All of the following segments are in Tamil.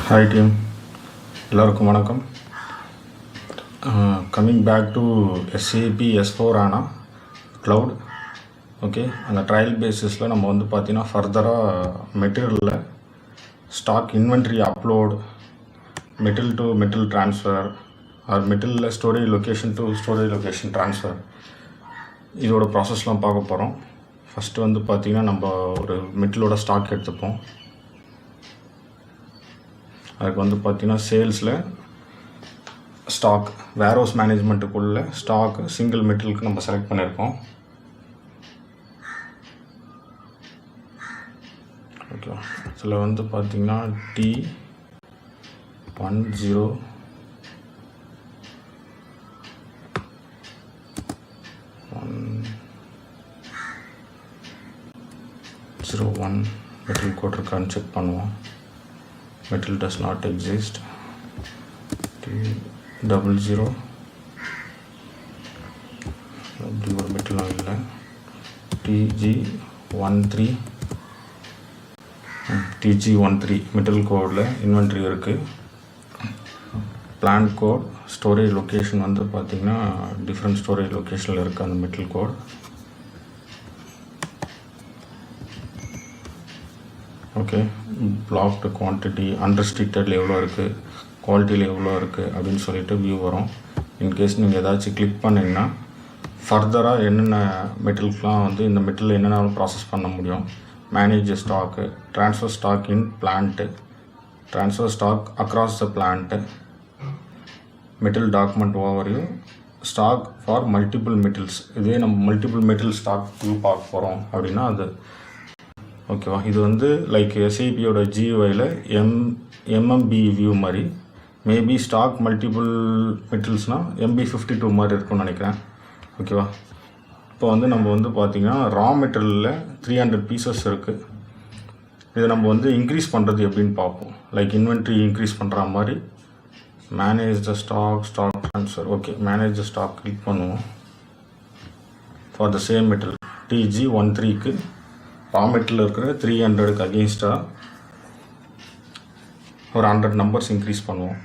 ஹாய் டீம், எல்லோருக்கும் வணக்கம். Coming back to SAP S/4HANA cloud. Okay, அந்த ட்ரையல் பேசிஸில் நம்ம வந்து பார்த்திங்கன்னா ஃபர்தராக மெட்டீரியலில் stock inventory upload, material to material transfer or மெட்டீரியலில் storage location to storage location transfer, இதோட ப்ராசஸ்லாம் பார்க்க போகிறோம். ஃபஸ்ட்டு வந்து பார்த்திங்கன்னா நம்ம ஒரு மெட்டீரியலோட ஸ்டாக் எடுத்துப்போம். அதுக்கு வந்து பார்த்திங்கன்னா சேல்ஸில் ஸ்டாக், வேர்ஹவுஸ் மேனேஜ்மெண்ட்டுக்குள்ளே ஸ்டாக் சிங்கிள் மெட்டீரியலுக்கு நம்ம செலக்ட் பண்ணியிருக்கோம். ஓகே, இதில் வந்து பார்த்திங்கன்னா T1001 மெட்டீரியல் கோட் இருக்கான்னு செக் பண்ணுவோம். Metal does not exist. T00 அப்படி ஒரு மெட்டலும் இல்லை. TG13 மெட்டல் கோடில் இன்வென்ட்ரி இருக்குது. பிளான் கோட், ஸ்டோரேஜ் லொக்கேஷன் வந்து பார்த்திங்கன்னா டிஃப்ரெண்ட் ஸ்டோரேஜ் லொக்கேஷனில் இருக்குது அந்த metal code. Okay, blocked quantity, அன்ரெஸ்ட்ரிக்டடில் எவ்வளோ இருக்குது, குவாலிட்டியில் எவ்வளோ இருக்குது அப்படின்னு சொல்லிட்டு வியூ வரும். இன்கேஸ் நீங்கள் ஏதாச்சும் கிளிக் பண்ணிங்கன்னா ஃபர்தராக என்னென்ன மெட்டீரியல்ஸ்லாம் வந்து இந்த மெட்டீரியல் என்னென்ன ப்ராசஸ் பண்ண முடியும், manage stock, transfer stock in plant, transfer stock across the plant, material document overview, stock for multiple materials. இதே நம்ம மல்டிபிள் மெட்டீரியல் ஸ்டாக் வியூ பார்க்க போகிறோம் அப்படின்னா அது ஓகேவா. இது வந்து லைக் SAPயோட GUIயில் MMB வியூ மாதிரி, மேபி ஸ்டாக் மல்டிபிள் மெட்டீரியல்ஸ்னால் MB52 மாதிரி இருக்கும்னு நினைக்கிறேன். ஓகேவா. இப்போ வந்து நம்ம வந்து பார்த்திங்கன்னா ரா மெட்டீரியலில் 300 பீசஸ் இருக்குது. இதை நம்ம வந்து இன்க்ரீஸ் பண்ணுறது எப்படின்னு பார்ப்போம். லைக் இன்வென்ட்ரி இன்க்ரீஸ் பண்ணுற மாதிரி manage the stock transfer. Okay, manage the stock click பண்ணுவோம். ஃபார் த சேம் மெட்டீரியல் TG13க்கு ரா மெட்டீரியல் இருக்கிற 300க்கு அகெயின்ஸ்டாக ஒரு 100 நம்பர்ஸ் இன்க்ரீஸ் பண்ணுவோம்.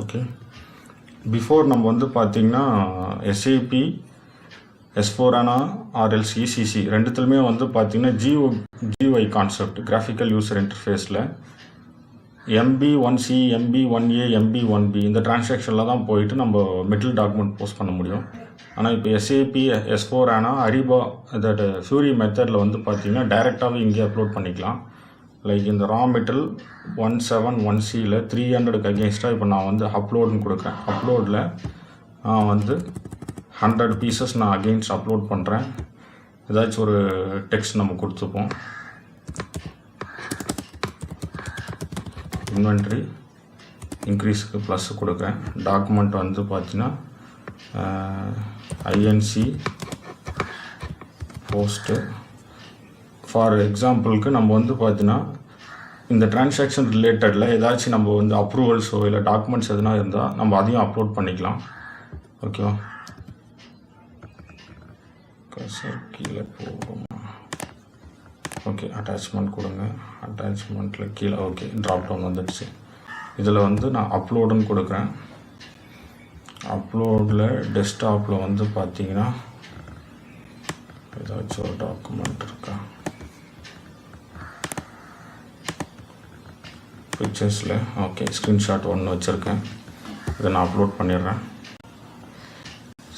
ஓகே, பிஃபோர் நம்ம வந்து பார்த்திங்கன்னா SAP S/4HANA ஆர்எல்ஸ் ECC ரெண்டுத்துலையுமே வந்து பார்த்திங்கன்னா GUI கான்செப்ட், கிராஃபிக்கல் யூசர் இன்டர்ஃபேஸில் MB1C, MB1A, MB1B இந்த டிரான்சாக்ஷனில் தான் போயிட்டு நம்ம மெட்டீரியல் டாக்குமெண்ட் போஸ்ட் பண்ண முடியும். ஆனால் இப்போ SAP S/4HANA அரிபா தட் ஃபியூரி மெத்தடில் வந்து பார்த்திங்கன்னா டைரெக்டாகவே இங்கே அப்லோட் பண்ணிக்கலாம். லைக் இந்த ரா மெட்டீரியல் 171Cயில் 300க்கு அகேன்ஸ்டாக இப்போ நான் வந்து அப்லோடுன்னு கொடுக்குறேன். அப்லோடில் நான் வந்து 100 பீசஸ் நான் அகெயின்ஸ்ட் அப்லோட் பண்ணுறேன். ஏதாச்சும் ஒரு டெக்ஸ்ட் நம்ம கொடுத்துப்போம். இன்வென்ட்ரி இன்க்ரீஸுக்கு ப்ளஸ் கொடுக்குறேன். டாக்குமெண்ட் வந்து பார்த்தீங்கன்னா INC போஸ்ட்டு. ஃபார் எக்ஸாம்பிளுக்கு நம்ம வந்து பார்த்தீங்கன்னா இந்த டிரான்சாக்ஷன் ரிலேட்டடில் ஏதாச்சும் நம்ம வந்து அப்ரூவல்ஸோ இல்லை டாக்குமெண்ட்ஸ் எதுனா இருந்தால் நம்ம அதையும் அப்லோட் பண்ணிக்கலாம். ஓகேவா. சார் கீழே போகும். ஓகே, அட்டாச்மெண்ட் கொடுங்க. அட்டாச்மெண்ட்டில் கீழே ஓகே ட்ராப் டவுன் வந்துடுச்சு. இதில் வந்து நான் அப்லோடுன்னு கொடுக்குறேன். அப்லோடில் டெஸ்க்டாப்பில் வந்து பார்த்தீங்கன்னா ஏதாச்சும் ஒரு டாக்குமெண்ட் இருக்கா, பிக்சர்ஸில் ஓகே ஸ்க்ரீன்ஷாட் ஒன்று வச்சுருக்கேன். இதை நான் அப்லோட் பண்ணிடுறேன்.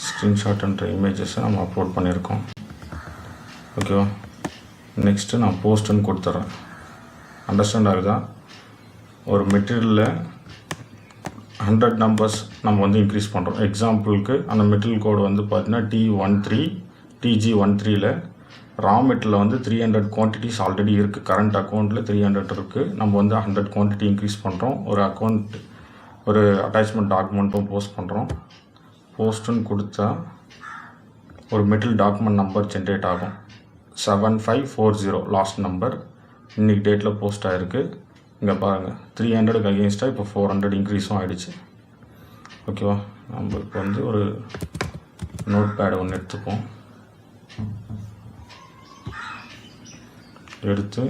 ஸ்க்ரீன்ஷாட்ன்ற இமேஜஸை நம்ம அப்லோட் பண்ணியிருக்கோம். ஓகேவா. நெக்ஸ்ட்டு நான் போஸ்ட்டுன்னு கொடுத்துட்றேன். அண்டர்ஸ்டாண்ட் ஆகுதா. ஒரு மெட்டீரியலில் 100 நம்பர்ஸ் நம்ம வந்து இன்க்ரீஸ் பண்ணுறோம். எக்ஸாம்பிளுக்கு அந்த மெட்டீரியல் கோடு வந்து பார்த்தீங்கன்னா TG13யில் ரா மெட்டீரியலில் வந்து 300 குவான்டிட்டிஸ் ஆல்ரெடி இருக்குது. கரண்ட் அக்கௌண்ட்டில் 300 இருக்குது. நம்ம வந்து 100 குவான்டிட்டி இன்க்ரீஸ் பண்ணுறோம். ஒரு அட்டாச்மெண்ட் டாக்குமெண்ட்டும் போஸ்ட் பண்ணுறோம். போஸ்ட்டுன்னு கொடுத்தா ஒரு மெட்டீரியல் டாக்குமெண்ட் நம்பர் ஜென்ரேட் ஆகும். 7540 லாஸ்ட் நம்பர். இன்றைக்கி டேட்டில் போஸ்ட் ஆகிருக்கு. இங்கே பாருங்கள் 300க்கு அகெயின்ஸ்டாக இப்போ 400 இன்க்ரீஸும் ஆகிடுச்சு. ஓகேவா. நம்ம இப்போ வந்து ஒரு நோட் பேட் ஒன்று எடுத்துப்போம். எடுத்து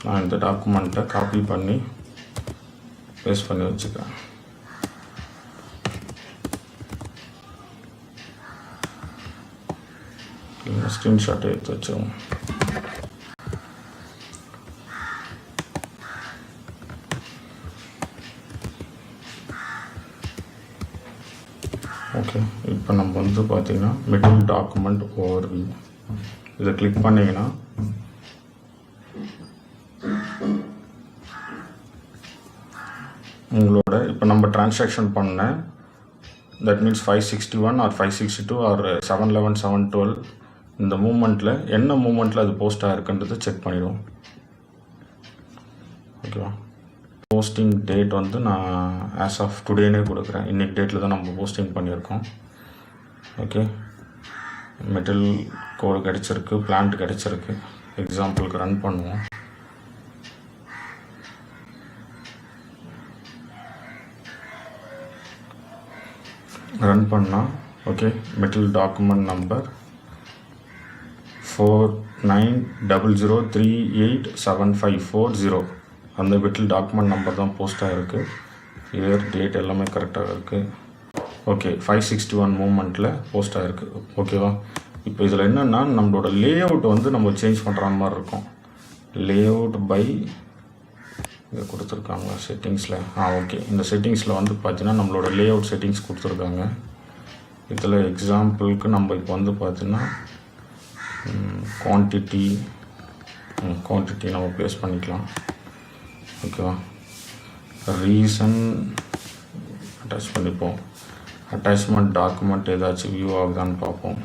நான் இந்த டாக்குமெண்ட்டை காப்பி பண்ணி பேஸ்ட் பண்ணி வச்சுக்கிறேன். ஸ்க்ரீன்ஷாட் எடுத்து வச்சோம். ஓகே, இப்போ நம்ம வந்து பார்த்திங்கன்னா மிடில் டாக்குமெண்ட் ஓவர்வியூ இதை கிளிக் பண்ணிங்கன்னா உங்களோட இப்போ நம்ம டிரான்சாக்ஷன் பண்ண தட் மீன்ஸ் 561 ஆர் 562 ஆர் 711 712 இந்த மூமெண்ட்டில் என்ன மூமெண்ட்டில் அது போஸ்ட் ஆகிருக்குன்றது செக் பண்ணிடுவோம். ஓகேவா, போஸ்டிங் டேட் வந்து நான் ஆஸ் ஆஃப் டுடேனே கொடுக்குறேன். இன்றைக்கி டேட்டில் தான் நம்ம போஸ்டிங் பண்ணியிருக்கோம். ஓகே, மெட்டல் கோடு கிடச்சிருக்கு, பிளான்ட் கிடச்சிருக்கு. எக்ஸாம்பிளுக்கு ரன் பண்ணுவோம். ரன் பண்ணால் ஓகே, மெட்டல் டாக்குமெண்ட் நம்பர் 4900387540 அந்த மெட்டல் டாக்குமெண்ட் நம்பர் தான் போஸ்ட் ஆகிருக்கு. இயர் டேட் எல்லாமே கரெக்டாக இருக்குது. ஓகே, 561 மூமெண்ட்டில் போஸ்ட் ஆகிருக்கு. ஓகேவா, இப்போ இதில் என்னென்னா நம்மளோட லே அவுட் வந்து நம்ம சேஞ்ச் பண்ணுற மாதிரி இருக்கும். லே அவுட் பை இங்கே கொடுத்துருக்காங்க செட்டிங்ஸில். ஓகே, இந்த செட்டிங்ஸில் வந்து பார்த்தீங்கன்னா நம்மளோட லே அவுட் செட்டிங்ஸ் கொடுத்துருக்காங்க. இதில் எக்ஸாம்பிளுக்கு நம்ம இப்போ வந்து பார்த்தீங்கன்னா குவான்டிட்டி நம்ம ப்ளேஸ் பண்ணிக்கலாம். ஓகேவா, ரீசன் அட்டாச் பண்ணிப்போம். அட்டாச்மெண்ட் டாக்குமெண்ட் ஏதாச்சும் வியூ ஆகுதான்னு பார்ப்போம்.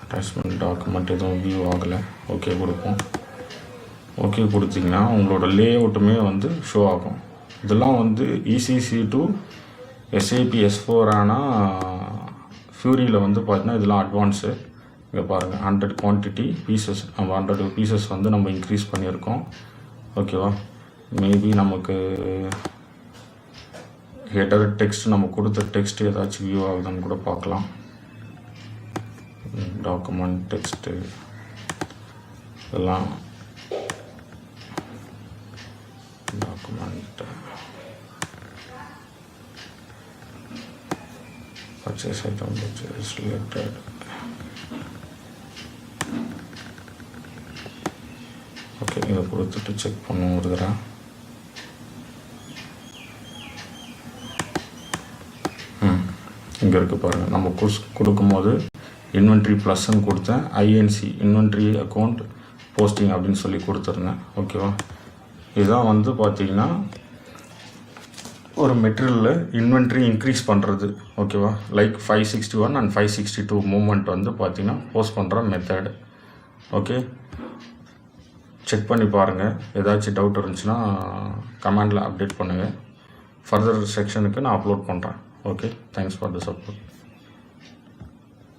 அட்டாச்மெண்ட் டாக்குமெண்ட் எதுவும் வியூ ஆகலை. ஓகே கொடுப்போம். ஓகே கொடுத்திங்கன்னா உங்களோட லே அவுட்டுமே வந்து ஷோ ஆகும். இதெல்லாம் வந்து ECC to SAP S4 ஆனால் ஃபியூரியில் வந்து பார்த்தீங்கன்னா இதெல்லாம் அட்வான்ஸு. இங்கே பாருங்கள், 100 குவான்டிட்டி பீசஸ், நம்ம 100 பீசஸ் வந்து நம்ம இன்க்ரீஸ் பண்ணியிருக்கோம். ஓகேவா, மேபி நமக்கு ஹெடர் டெக்ஸ்ட் நம்ம கொடுத்த டெக்ஸ்ட் ஏதாச்சும் வியூ ஆகுதுன்னு கூட பார்க்கலாம். டாக்குமெண்ட் டெக்ஸ்ட்டு இதெல்லாம் document purchase item purchase related. Okay, இதை கொடுத்துட்டு செக் பண்ணுவோம் ஒரு தடவை. இங்கே இருக்குது பாருங்கள், நம்ம கொடுக்கும்போது இன்வென்ட்ரி ப்ளஸ்ன்னு கொடுத்தேன். INC இன்வென்ட்ரி அக்கௌண்ட் போஸ்டிங் அப்படின்னு சொல்லி கொடுத்துருந்தேன். ஓகேவா, இதுதான் வந்து பார்த்திங்கன்னா ஒரு மெட்டீரியலில் இன்வென்ட்ரி இன்க்ரீஸ் பண்ணுறது. ஓகேவா, லைக் 561 அண்ட் 562 மூமெண்ட் வந்து பார்த்திங்கன்னா போஸ்ட் பண்ணுற மெத்தட். ஓகே, செக் பண்ணி பாருங்கள். ஏதாச்சும் டவுட் இருந்துச்சுன்னா கமெண்டில் அப்டேட் பண்ணுங்கள். ஃபர்தர் செக்ஷனுக்கு நான் அப்லோட் பண்ணுறேன். Okay, thanks for the support.